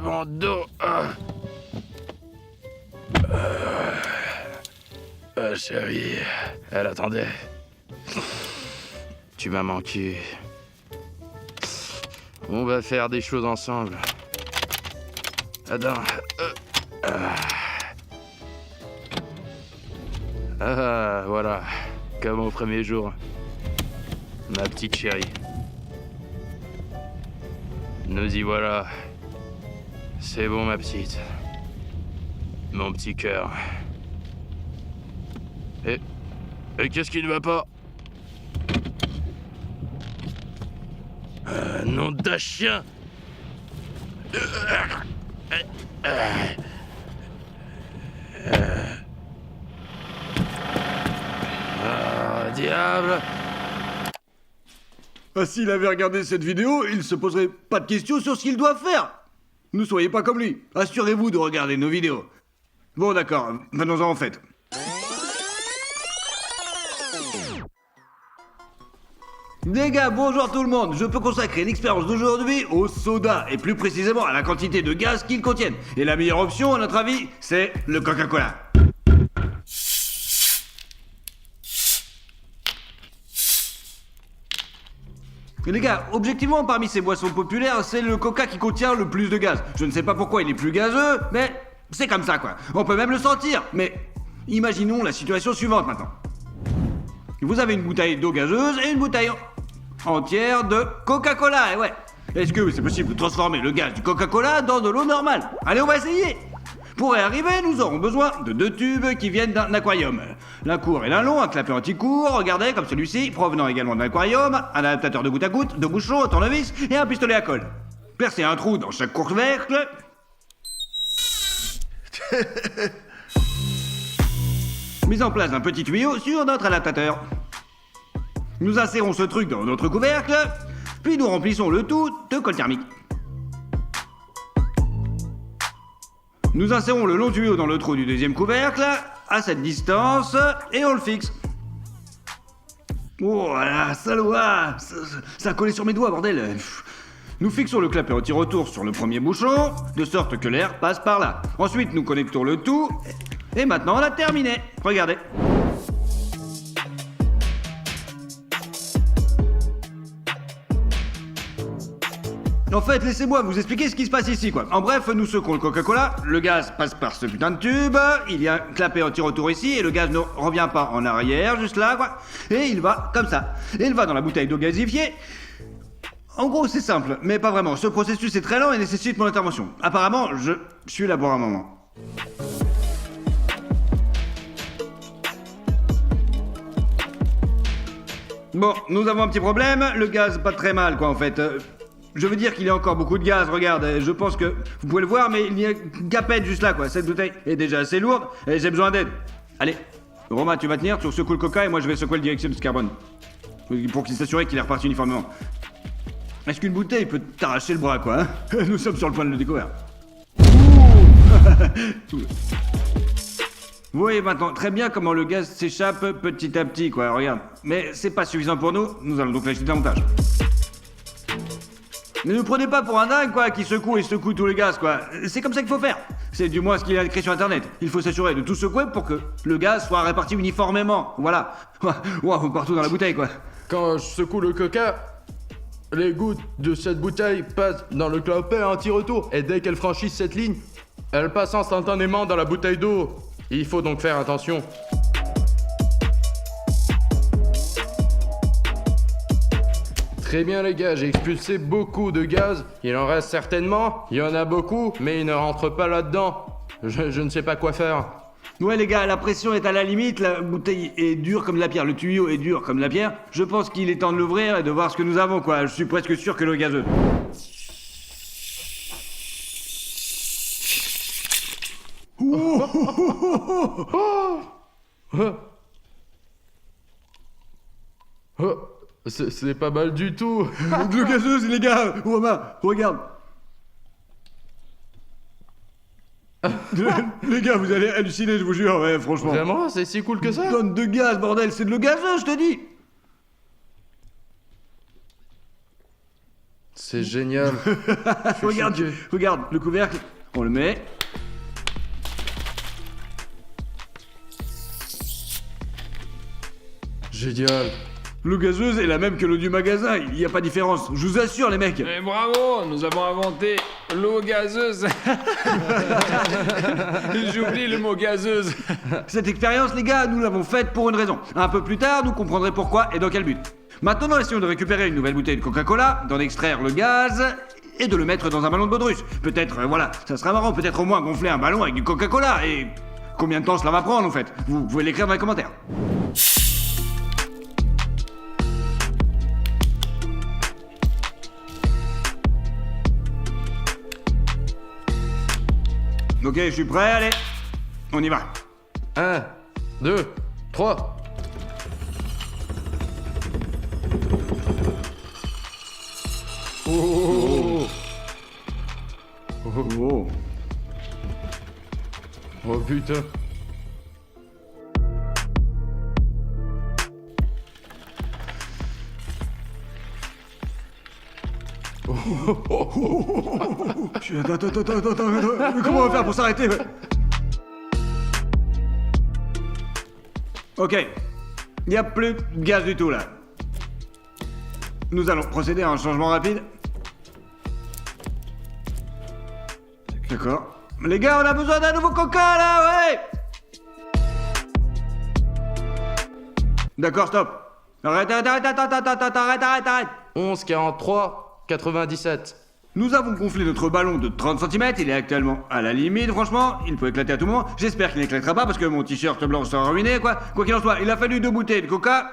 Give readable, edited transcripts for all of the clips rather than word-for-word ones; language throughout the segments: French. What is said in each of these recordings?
Mon dos. Chérie, elle attendait. Tu m'as manqué. On va faire des choses ensemble. Adam. Voilà. Comme au premier jour. Ma petite chérie. Nous y voilà. C'est bon, ma petite. Mon petit cœur. Et qu'est-ce qui ne va pas? Nom d'un chien! Diable! Ah, s'il avait regardé cette vidéo, il se poserait pas de questions sur ce qu'il doit faire. Ne soyez pas comme lui. Assurez-vous de regarder nos vidéos. Bon, d'accord, venons-en en fait. Les gars, bonjour tout le monde. Je peux consacrer l'expérience d'aujourd'hui au soda, et plus précisément à la quantité de gaz qu'ils contiennent. Et la meilleure option, à notre avis, c'est le Coca-Cola. Les gars, objectivement, parmi ces boissons populaires, c'est le Coca qui contient le plus de gaz. Je ne sais pas pourquoi il est plus gazeux, mais c'est comme ça quoi. On peut même le sentir. Mais imaginons la situation suivante maintenant. Vous avez une bouteille d'eau gazeuse et une bouteille entière de Coca-Cola, et ouais. Est-ce que c'est possible de transformer le gaz du Coca-Cola dans de l'eau normale? Allez, on va essayer. Pour y arriver, nous aurons besoin de 2 tubes qui viennent d'un aquarium. L'un court et l'un long, un clapet anti-court, regardez, comme celui-ci, provenant également d'un aquarium, un adaptateur de goutte à goutte, 2 bouchons, un tournevis et un pistolet à colle. Percez un trou dans chaque couvercle. Mise en place d'un petit tuyau sur notre adaptateur. Nous insérons ce truc dans notre couvercle, puis nous remplissons le tout de colle thermique. Nous insérons le long tuyau dans le trou du deuxième couvercle, à cette distance, et on le fixe. Oh là, ça a collé sur mes doigts, bordel. Nous fixons le clapet anti-retour sur le premier bouchon, de sorte que l'air passe par là. Ensuite, nous connectons le tout, et maintenant on a terminé. Regardez. En fait, laissez-moi vous expliquer ce qui se passe ici, quoi. En bref, nous secouons le Coca-Cola, le gaz passe par ce putain de tube, il y a un clapet anti-retour ici, et le gaz ne revient pas en arrière, juste là, quoi. Et il va comme ça. Et il va dans la bouteille d'eau gazifiée. En gros, c'est simple, mais pas vraiment. Ce processus est très lent et nécessite mon intervention. Apparemment, je suis là pour un moment. Bon, nous avons un petit problème, le gaz pas très mal, quoi, en fait. Je veux dire qu'il y a encore beaucoup de gaz, regarde, je pense que vous pouvez le voir, mais il n'y a qu'à peine juste là, quoi. Cette bouteille est déjà assez lourde et j'ai besoin d'aide. Allez, Romain, tu vas tenir, tu secoues le coca et moi je vais secouer le dioxyde de carbone. Pour qu'il s'assure qu'il est reparti uniformément. Est-ce qu'une bouteille peut t'arracher le bras, quoi, hein? Nous sommes sur le point de le découvrir. Vous voyez maintenant très bien comment le gaz s'échappe petit à petit, quoi, regarde. Mais c'est pas suffisant pour nous, nous allons donc l'agiter davantage. Ne nous prenez pas pour un dingue, quoi, qui secoue et secoue tous les gaz, quoi. C'est comme ça qu'il faut faire. C'est du moins ce qu'il y a écrit sur Internet. Il faut s'assurer de tout secouer pour que le gaz soit réparti uniformément. Voilà. Wow, partout dans la bouteille, quoi. Quand je secoue le coca, les gouttes de cette bouteille passent dans le clapet anti-retour. Et dès qu'elles franchissent cette ligne, elles passent instantanément dans la bouteille d'eau. Il faut donc faire attention. Très bien les gars, j'ai expulsé beaucoup de gaz. Il en reste certainement. Il y en a beaucoup, mais il ne rentre pas là-dedans. Je ne sais pas quoi faire. Ouais les gars, la pression est à la limite, la bouteille est dure comme de la pierre, le tuyau est dur comme de la pierre. Je pense qu'il est temps de l'ouvrir et de voir ce que nous avons, quoi. Je suis presque sûr que l'eau est gazeuse. C'est pas mal du tout. De l'eau gazeuse, les gars. Romain, regarde. Les gars, vous allez halluciner, je vous jure, ouais, franchement. Vraiment? C'est si cool que ça? Tonne de gaz, bordel, c'est de l'eau gazeuse, je te dis. C'est génial. Je suis Regarde, choqué. regarde, le couvercle, on le met. Génial. L'eau gazeuse est la même que l'eau du magasin, il n'y a pas de différence. Je vous assure, les mecs. Mais bravo, nous avons inventé l'eau gazeuse. J'oublie le mot gazeuse. Cette expérience, les gars, nous l'avons faite pour une raison. Un peu plus tard, nous comprendrez pourquoi et dans quel but. Maintenant, essayons de récupérer une nouvelle bouteille de Coca-Cola, d'en extraire le gaz et de le mettre dans un ballon de baudruche. Peut-être, voilà, ça sera marrant, peut-être au moins gonfler un ballon avec du Coca-Cola. Et combien de temps cela va prendre, en fait? Vous pouvez l'écrire dans les commentaires. Ok, je suis prêt, allez. On y va. 1, 2, 3. Oh. Oh. Oh putain. Attends, comment on va faire pour s'arrêter? Ok, il n'y a plus de gaz du tout là. Nous allons procéder à un changement rapide. D'accord. Les gars, on a besoin d'un nouveau coca là, ouais! D'accord, stop. Arrête. 11, 43, 97. Nous avons gonflé notre ballon de 30 cm, il est actuellement à la limite, franchement, il peut éclater à tout moment. J'espère qu'il n'éclatera pas parce que mon t-shirt blanc sera ruiné, quoi. Quoi qu'il en soit, il a fallu 2 bouteilles de coca,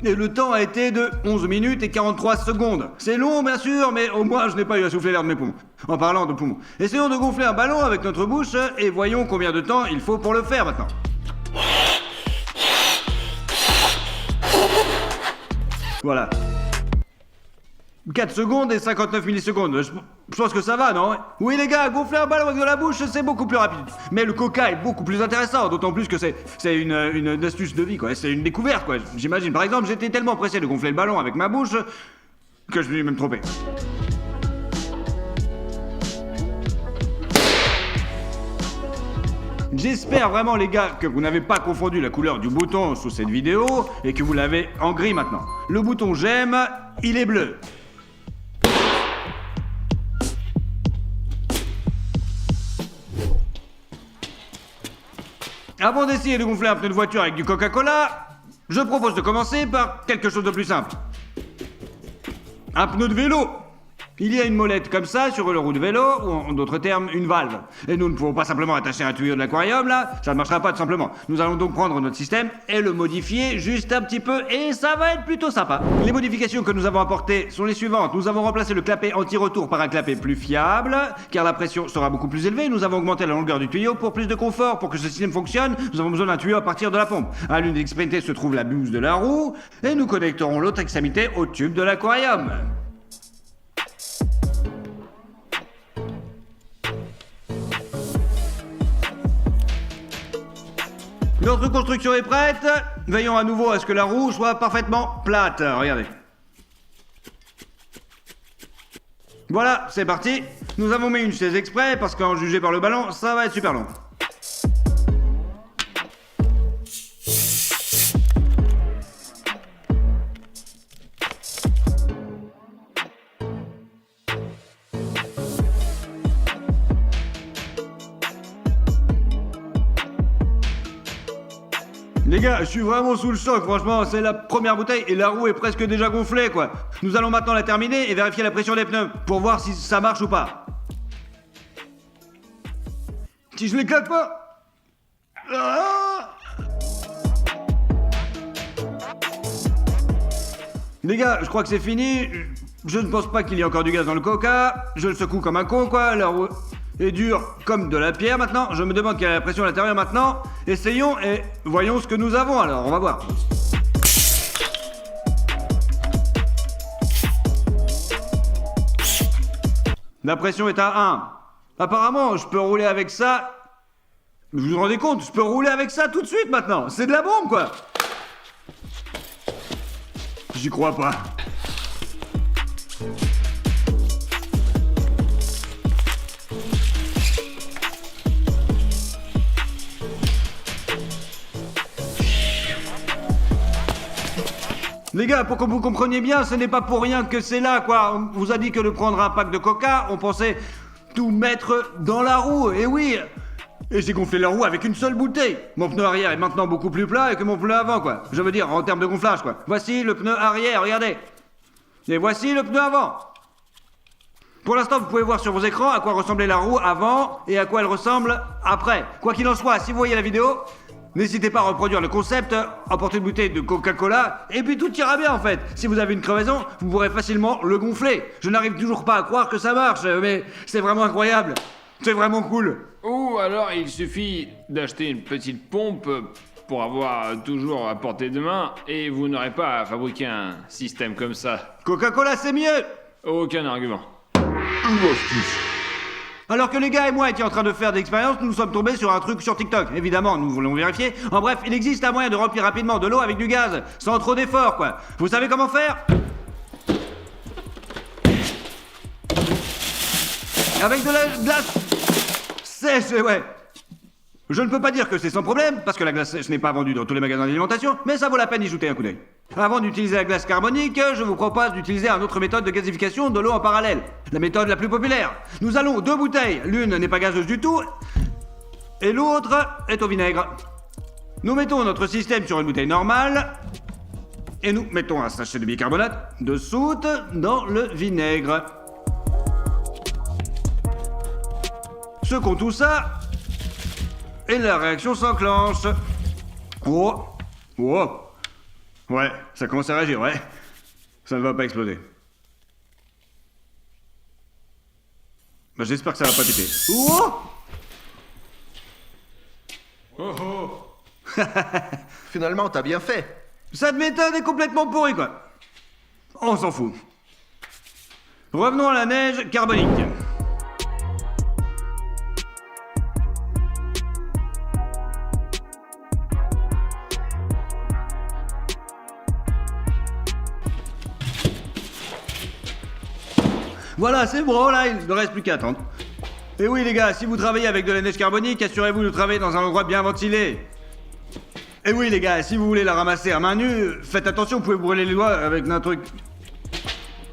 et le temps a été de 11 minutes et 43 secondes. C'est long, bien sûr, mais au moins je n'ai pas eu à souffler l'air de mes poumons. En parlant de poumons, essayons de gonfler un ballon avec notre bouche, et voyons combien de temps il faut pour le faire maintenant. Voilà. 4 secondes et 59 millisecondes. Je pense que ça va, non? Oui, les gars, gonfler un ballon avec de la bouche, c'est beaucoup plus rapide. Mais le coca est beaucoup plus intéressant, d'autant plus que c'est une astuce de vie, quoi. C'est une découverte, quoi. J'imagine. Par exemple, j'étais tellement pressé de gonfler le ballon avec ma bouche que je me suis même trompé. J'espère vraiment, les gars, que vous n'avez pas confondu la couleur du bouton sous cette vidéo et que vous l'avez en gris maintenant. Le bouton j'aime, il est bleu. Avant d'essayer de gonfler un pneu de voiture avec du Coca-Cola, je propose de commencer par quelque chose de plus simple. Un pneu de vélo. Il y a une molette comme ça sur le roue de vélo, ou en d'autres termes, une valve. Et nous ne pouvons pas simplement attacher un tuyau de l'aquarium là, ça ne marchera pas tout simplement. Nous allons donc prendre notre système et le modifier juste un petit peu, et ça va être plutôt sympa. Les modifications que nous avons apportées sont les suivantes. Nous avons remplacé le clapet anti-retour par un clapet plus fiable, car la pression sera beaucoup plus élevée. Nous avons augmenté la longueur du tuyau pour plus de confort. Pour que ce système fonctionne, nous avons besoin d'un tuyau à partir de la pompe. À l'une des extrémités se trouve la bouse de la roue, et nous connecterons l'autre extrémité au tube de l'aquarium. Notre construction est prête. Veillons à nouveau à ce que la roue soit parfaitement plate. Regardez. Voilà, c'est parti. Nous avons mis une chaise exprès parce qu'en juger par le ballon, ça va être super long. Les gars, je suis vraiment sous le choc, franchement, c'est la première bouteille et la roue est presque déjà gonflée, quoi. Nous allons maintenant la terminer et vérifier la pression des pneus pour voir si ça marche ou pas. Si je l'éclate pas... Ah! Les gars, je crois que c'est fini. Je ne pense pas qu'il y ait encore du gaz dans le coca. Je le secoue comme un con, quoi. La roue est dure comme de la pierre maintenant. Je me demande quelle est la pression à l'intérieur maintenant. Essayons et voyons ce que nous avons alors. On va voir. La pression est à 1. Apparemment, je peux rouler avec ça. Vous vous rendez compte? Je peux rouler avec ça tout de suite maintenant. C'est de la bombe, quoi. J'y crois pas. Les gars, pour que vous compreniez bien, ce n'est pas pour rien que c'est là, quoi. On vous a dit que de prendre un pack de coca, on pensait tout mettre dans la roue, et oui. Et j'ai gonflé la roue avec une seule bouteille. Mon pneu arrière est maintenant beaucoup plus plat que mon pneu avant, quoi. Je veux dire, en termes de gonflage, quoi. Voici le pneu arrière, regardez. Et voici le pneu avant. Pour l'instant, vous pouvez voir sur vos écrans à quoi ressemblait la roue avant et à quoi elle ressemble après. Quoi qu'il en soit, si vous voyez la vidéo, n'hésitez pas à reproduire le concept, emportez une bouteille de Coca-Cola, et puis tout ira bien en fait. Si vous avez une crevaison, vous pourrez facilement le gonfler. Je n'arrive toujours pas à croire que ça marche, mais c'est vraiment incroyable. C'est vraiment cool. Ou alors il suffit d'acheter une petite pompe pour avoir toujours à portée de main et vous n'aurez pas à fabriquer un système comme ça. Coca-Cola, c'est mieux. Aucun argument. Alors que les gars et moi étions en train de faire des expériences, nous sommes tombés sur un truc sur TikTok. Évidemment, nous voulons vérifier. En bref, il existe un moyen de remplir rapidement de l'eau avec du gaz, sans trop d'efforts, quoi. Vous savez comment faire? Avec de la glace sèche, ouais. Je ne peux pas dire que c'est sans problème, parce que la glace sèche n'est pas vendue dans tous les magasins d'alimentation, mais ça vaut la peine d'y jeter un coup d'œil. Avant d'utiliser la glace carbonique, je vous propose d'utiliser une autre méthode de gazification de l'eau en parallèle. La méthode la plus populaire. Nous allons 2 bouteilles, l'une n'est pas gazeuse du tout, et l'autre est au vinaigre. Nous mettons notre système sur une bouteille normale, et nous mettons un sachet de bicarbonate de soude dans le vinaigre. Second tout ça, et la réaction s'enclenche. Oh, oh, ouais, ça commence à réagir, ouais. Ça ne va pas exploser. Bah, j'espère que ça va pas péter. Oh, Finalement, t'as bien fait. cette méthode est complètement pourrie, quoi. On s'en fout. Revenons à la neige carbonique. Voilà, c'est bon, là, il ne reste plus qu'à attendre. Et oui, les gars, si vous travaillez avec de la neige carbonique, assurez-vous de travailler dans un endroit bien ventilé. Et oui, les gars, si vous voulez la ramasser à main nue, faites attention, vous pouvez brûler les doigts avec un truc.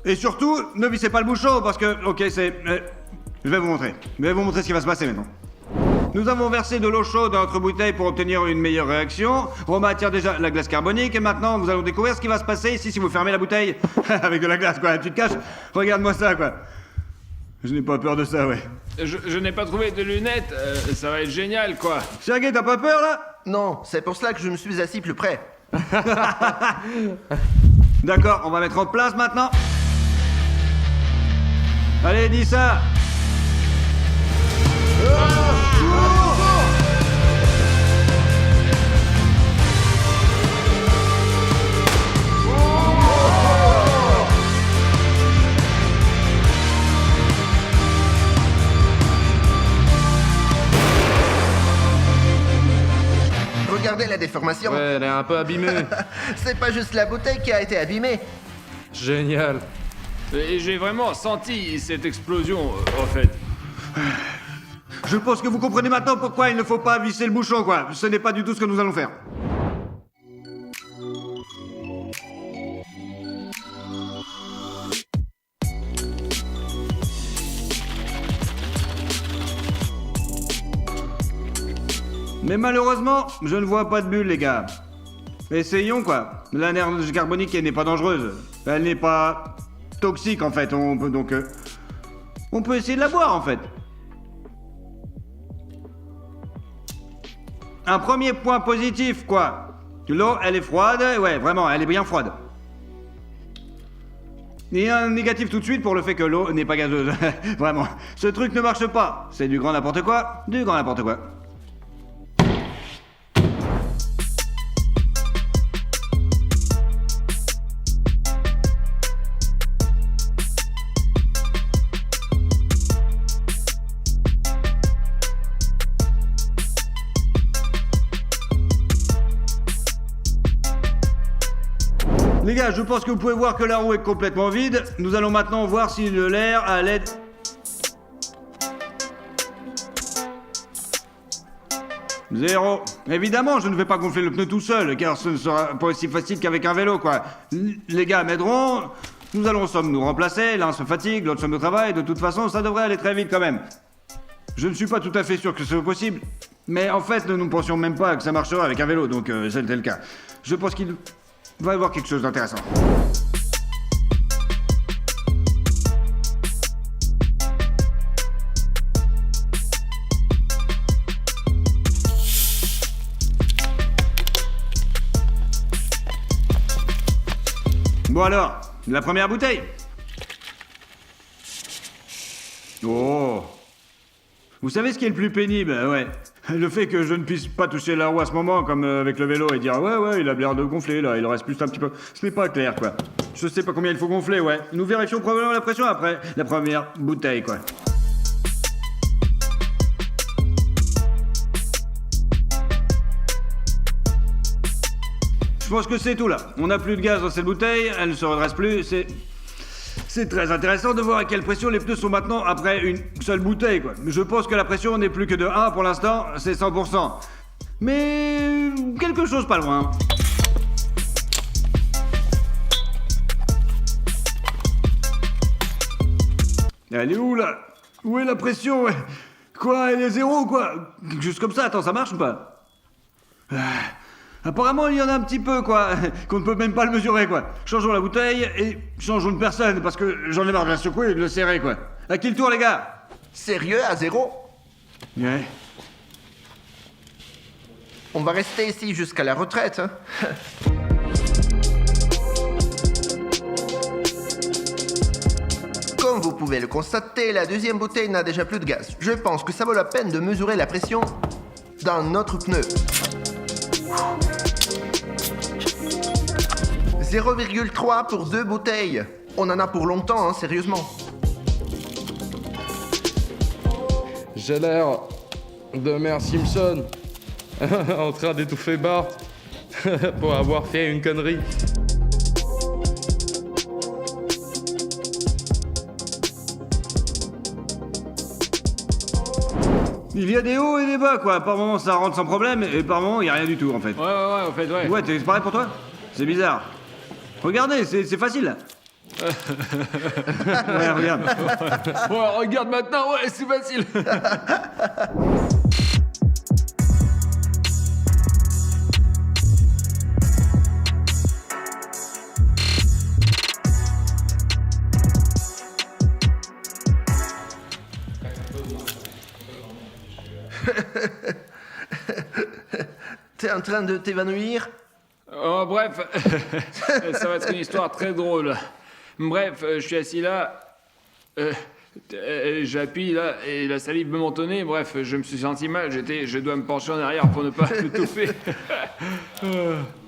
Et surtout, ne vissez pas le bouchon, parce que... Ok, c'est... je vais vous montrer. Je vais vous montrer ce qui va se passer maintenant. Nous avons versé de l'eau chaude dans notre bouteille pour obtenir une meilleure réaction. Romain attire déjà la glace carbonique et maintenant nous allons découvrir ce qui va se passer ici si vous fermez la bouteille avec de la glace, quoi. Tu te caches? Regarde-moi ça, quoi. Je n'ai pas peur de ça, ouais. Je n'ai pas trouvé de lunettes, ça va être génial quoi. Sergei, t'as pas peur, là? Non, c'est pour cela que je me suis assis plus près. D'accord, on va mettre en place maintenant. Allez, dis ça. Regardez la déformation. Ouais, elle est un peu abîmée. C'est pas juste la bouteille qui a été abîmée. Génial. Et j'ai vraiment senti cette explosion, en fait. Je pense que vous comprenez maintenant pourquoi il ne faut pas visser le bouchon, quoi. Ce n'est pas du tout ce que nous allons faire. Mais malheureusement, je ne vois pas de bulle, les gars. Essayons, quoi. La neige carbonique, elle n'est pas dangereuse. Elle n'est pas toxique, en fait. On peut donc... on peut essayer de la boire, en fait. Un premier point positif, quoi. L'eau, elle est froide. Ouais, vraiment, elle est bien froide. Et un négatif tout de suite pour le fait que l'eau n'est pas gazeuse. Vraiment. Ce truc ne marche pas. C'est du grand n'importe quoi. Du grand n'importe quoi. Les gars, je pense que vous pouvez voir que la roue est complètement vide. Nous allons maintenant voir si l'air à l'aide... 0. Évidemment, je ne vais pas gonfler le pneu tout seul, car ce ne sera pas aussi facile qu'avec un vélo, quoi. Les gars m'aideront, nous allons sommes nous remplacer, l'un se fatigue, l'autre sommes au travail, de toute façon, ça devrait aller très vite quand même. Je ne suis pas tout à fait sûr que ce soit possible, mais en fait, nous ne pensions même pas que ça marcherait avec un vélo, donc c'était le cas. Je pense qu'il va y avoir quelque chose d'intéressant. Bon alors, la première bouteille. Oh. Vous savez ce qui est le plus pénible, ouais. Le fait que je ne puisse pas toucher la roue à ce moment, comme avec le vélo, et dire ouais, il a l'air de gonfler là, il en reste plus un petit peu. Ce n'est pas clair, quoi. Je sais pas combien il faut gonfler, ouais. Nous vérifions probablement la pression après la première bouteille, quoi. Je pense que c'est tout là. On n'a plus de gaz dans cette bouteille, elle ne se redresse plus, c'est très intéressant de voir à quelle pression les pneus sont maintenant après une seule bouteille, quoi. Je pense que la pression n'est plus que de 1 pour l'instant, c'est 100%. Mais quelque chose pas loin. Elle est où là? Où est la pression? Quoi? Elle est 0 quoi? Juste comme ça, attends, ça marche ou pas? Apparemment, il y en a un petit peu, quoi, qu'on ne peut même pas le mesurer, quoi. Changeons la bouteille et changeons de personne, parce que j'en ai marre de la secouer et de le serrer, quoi. À qui le tour, les gars? Sérieux, à 0? Ouais. On va rester ici jusqu'à la retraite, hein. Comme vous pouvez le constater, la deuxième bouteille n'a déjà plus de gaz. Je pense que ça vaut la peine de mesurer la pression dans notre pneu. 0,3 pour 2 bouteilles. On en a pour longtemps, hein, sérieusement. J'ai l'air de Mère Simpson en train d'étouffer Bart pour avoir fait une connerie. Il y a des hauts et des bas, quoi. Par moments, ça rentre sans problème, et par moments, il n'y a rien du tout, en fait. Ouais, en fait, ouais. Ouais, c'est pareil pour toi? C'est bizarre. Regardez, c'est facile, là. Ouais, regarde. Ouais, regarde maintenant, ouais, c'est facile. T'es en train de t'évanouir? Oh, bref, ça va être une histoire très drôle. Bref, je suis assis là, j'appuie là, et la salive me mentonnait. Bref, je me suis senti mal, je dois me pencher en arrière pour ne pas m'étouffer.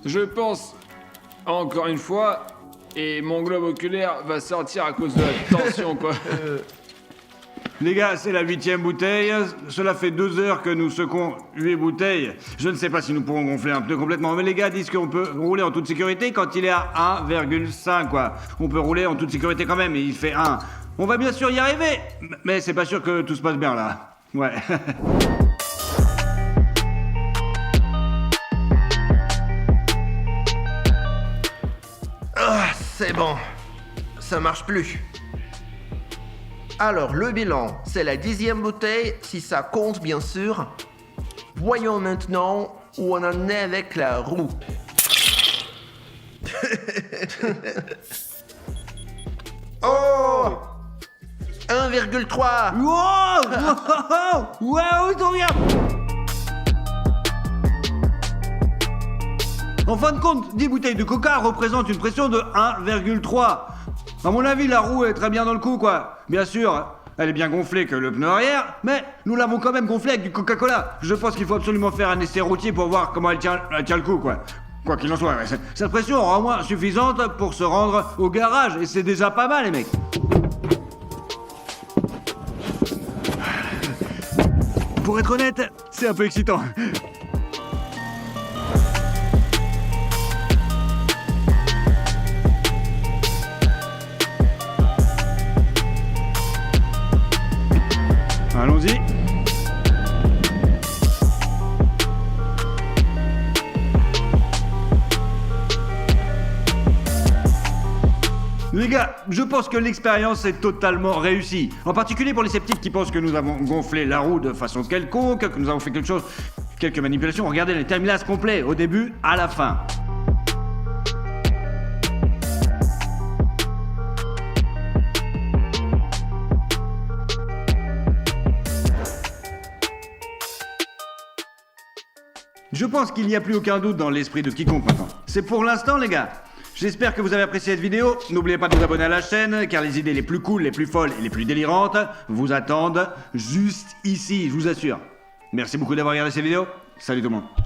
Je pense, encore une fois, et mon globe oculaire va sortir à cause de la tension, quoi. Les gars, c'est la 8e bouteille. Cela fait 2 heures que nous secouons 8 bouteilles. Je ne sais pas si nous pourrons gonfler un pneu complètement, mais les gars disent qu'on peut rouler en toute sécurité quand il est à 1,5, quoi. On peut rouler en toute sécurité quand même, et il fait 1. On va bien sûr y arriver, mais c'est pas sûr que tout se passe bien, là. Ouais. Ah, c'est bon. Ça marche plus. Alors, le bilan, c'est la 10e bouteille, si ça compte bien sûr. Voyons maintenant où on en est avec la roue. Oh 1,3. Wow! Wow, t'en viens! En fin de compte, 10 bouteilles de coca représentent une pression de 1,3. À mon avis, la roue est très bien dans le coup, quoi. Bien sûr, elle est bien gonflée que le pneu arrière, mais nous l'avons quand même gonflée avec du Coca-Cola. Je pense qu'il faut absolument faire un essai routier pour voir comment elle tient le coup, quoi. Quoi qu'il en soit, ouais, cette pression aura au moins suffisante pour se rendre au garage, et c'est déjà pas mal, les mecs. Pour être honnête, c'est un peu excitant. Allons-y. Les gars, je pense que l'expérience est totalement réussie. En particulier pour les sceptiques qui pensent que nous avons gonflé la roue de façon quelconque, que nous avons fait quelque chose, quelques manipulations. Regardez les timelapses complets, au début, à la fin. Je pense qu'il n'y a plus aucun doute dans l'esprit de quiconque maintenant. C'est pour l'instant, les gars. J'espère que vous avez apprécié cette vidéo. N'oubliez pas de vous abonner à la chaîne, car les idées les plus cool, les plus folles et les plus délirantes vous attendent juste ici, je vous assure. Merci beaucoup d'avoir regardé cette vidéo. Salut tout le monde.